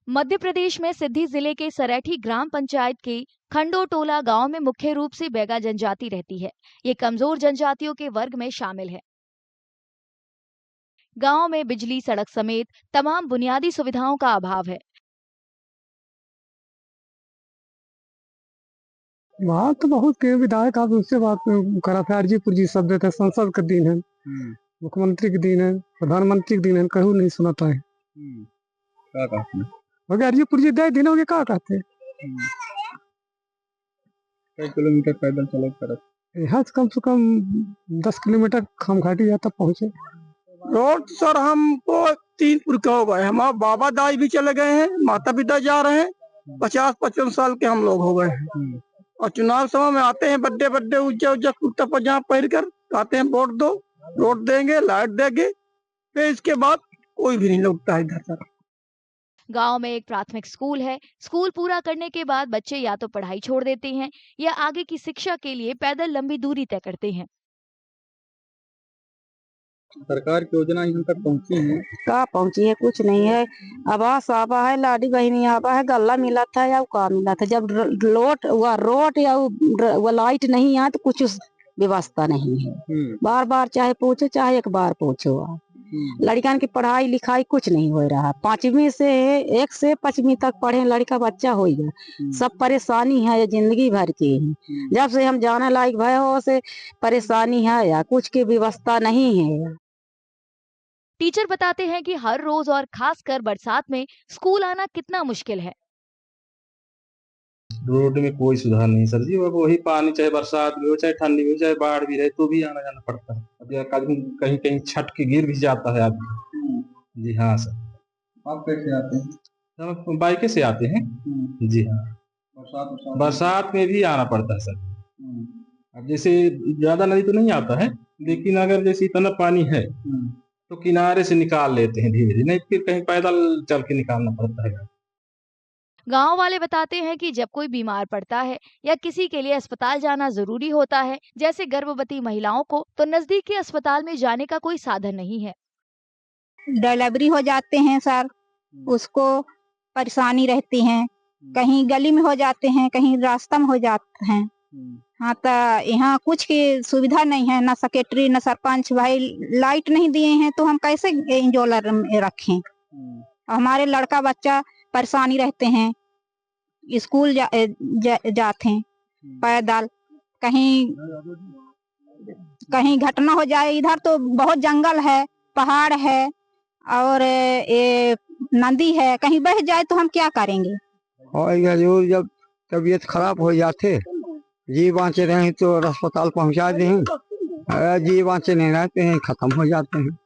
मध्य प्रदेश में सिद्धि जिले के सरेठी ग्राम पंचायत के खंडोटोला गांव में मुख्य रूप से बैगा जनजाति रहती है। ये कमजोर जनजातियों के वर्ग में शामिल है। गांव में बिजली, सड़क समेत तमाम बुनियादी सुविधाओं का अभाव है। वहाँ तो बहुत के विधायक आप उससे बात करा था, अर्जीपुर जी शब्द थे, संसद के दिन है, मुख्यमंत्री के दिन है, प्रधानमंत्री के दिन है, कहूँ नहीं सुनाता है। क्या कहते हैं? अर्जीपुर जी दे दिनों के क्या कहते हैं? कई किलोमीटर पैदल चले कर यहाँ से कम 10 किलोमीटर खमघाटी जाता पहुँचे। रोड सर हमको 3 पुरखा हो गए, हमारे बाबा दाई भी चले गए हैं, माता पिता जा रहे हैं, 50-55 साल के हम लोग हो गए हैं। और चुनाव समय में आते हैं बड्डे बड्डे उज्जा कुर्ता पजामा पहन कर आते हैं, वोट दो, रोड देंगे, लाइट देंगे, फिर इसके बाद कोई भी नहीं लौटता है इधर तक। गांव में एक प्राथमिक स्कूल है। स्कूल पूरा करने के बाद बच्चे या तो पढ़ाई छोड़ देते हैं या आगे की शिक्षा के लिए पैदल लंबी दूरी तय करते हैं। सरकार की योजना यहाँ तक पहुँची है? का पहुँची है? कुछ नहीं है। आवास आवा है, लाडी बहनी आवा है, गल्ला मिला था या का मिला था। जब रोड या वो लाइट नहीं है तो कुछ व्यवस्था नहीं है। बार बार चाहे पूछो, चाहे एक बार पूछो। लड़कियां की पढ़ाई लिखाई कुछ नहीं हो रहा। 5वीं से 1 से 5वीं तक पढ़े लड़का बच्चा हो गया। सब परेशानी है, जिंदगी भर की है। जब से हम जाने लायक भय हो से परेशानी है या कुछ की व्यवस्था नहीं है। टीचर बताते हैं कि हर रोज और खासकर बरसात में स्कूल आना कितना मुश्किल है। रोड में कोई सुधार नहीं सर जी, वही पानी, चाहे बरसात भी हो, चाहे ठंडी भी हो, चाहे बाढ़ भी रहे, तो भी आना जाना पड़ता है। अब कहीं कहीं छट के गिर भी जाता है आदमी। जी हाँ सर। आप कैसे आते हैं? हम बाइक से आते हैं। जी हाँ। बरसात में भी आना पड़ता है सर। अब जैसे ज्यादा नदी तो नहीं आता है, लेकिन अगर जैसे इतना पानी है तो किनारे से निकाल लेते हैं धीरे धीरे, नहीं फिर कहीं पैदल चल के निकालना पड़ता है। गांव वाले बताते हैं कि जब कोई बीमार पड़ता है या किसी के लिए अस्पताल जाना जरूरी होता है, जैसे गर्भवती महिलाओं को, तो नजदीकी अस्पताल में जाने का कोई साधन नहीं है। डिलीवरी हो जाते हैं सर, उसको परेशानी रहती है। कहीं गली में हो जाते हैं, कहीं रास्ता में हो जाते हैं। हाँ, तो यहाँ कुछ की सुविधा नहीं है, ना सेक्रेटरी ना सरपंच। भाई लाइट नहीं दिए हैं तो हम कैसे इंजोलर में रखें? हमारे लड़का बच्चा परेशानी रहते हैं, स्कूल जाते हैं पैदल। कहीं घटना हो जाए, इधर तो बहुत जंगल है, पहाड़ है और ये नदी है, कहीं बह जाए तो हम क्या करेंगे? और जब तबीयत खराब हो जाते, जी बाँचे रहे तो अस्पताल पहुंचा दें, जी बाँचे नहीं रहते हैं, खत्म हो जाते हैं।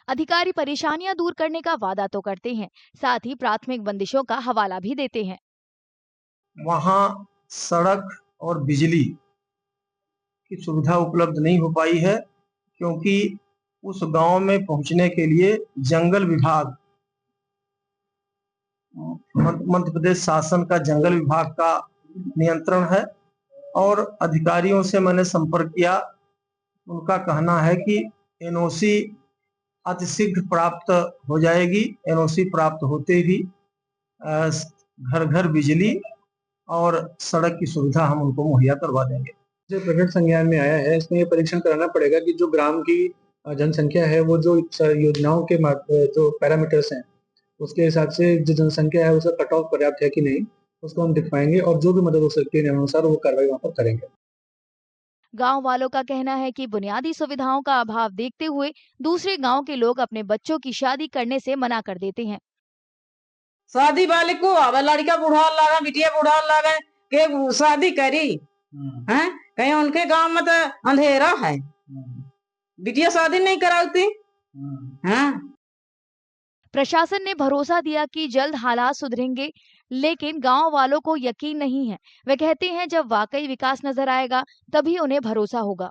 अधिकारी परेशानियां दूर करने का वादा तो करते हैं, साथ ही प्राथमिक बंदिशों का हवाला भी देते हैं। वहाँ सड़क और बिजली की सुविधा उपलब्ध नहीं हो पाई है, क्योंकि उस गांव में पहुंचने के लिए जंगल विभाग, मध्य प्रदेश शासन का जंगल विभाग का नियंत्रण है। और अधिकारियों से मैंने संपर्क किया, उनका कहना है कि एनओसी अतिशीघ्र प्राप्त हो जाएगी। एनओसी प्राप्त होते ही घर घर बिजली और सड़क की सुविधा हम उनको मुहैया करवा देंगे। जो प्रकट संज्ञान में आया है, इसमें ये परीक्षण कराना पड़ेगा कि जो ग्राम की जनसंख्या है, वो जो योजनाओं के जो पैरामीटर्स हैं, उसके हिसाब से जो जनसंख्या है उसका कट ऑफ पर्याप्त है कि नहीं, उसको हम दिखवाएंगे और जो भी मदद हो सकती है अनुसार वो कार्रवाई वहाँ पर करेंगे। गांव वालों का कहना है कि बुनियादी सुविधाओं का अभाव देखते हुए दूसरे गांव के लोग अपने बच्चों की शादी करने से मना कर देते हैं। शादी वाले को अब लड़का बूढ़ा लगा, बिटिया बूढ़ा लगा के शादी करी हैं? कहीं उनके गांव में तो अंधेरा है, बिटिया शादी नहीं कराती हैं? प्रशासन ने भरोसा दिया कि जल्द हालात सुधरेंगे, लेकिन गांव वालों को यकीन नहीं है। वे कहते हैं जब वाकई विकास नजर आएगा तभी उन्हें भरोसा होगा।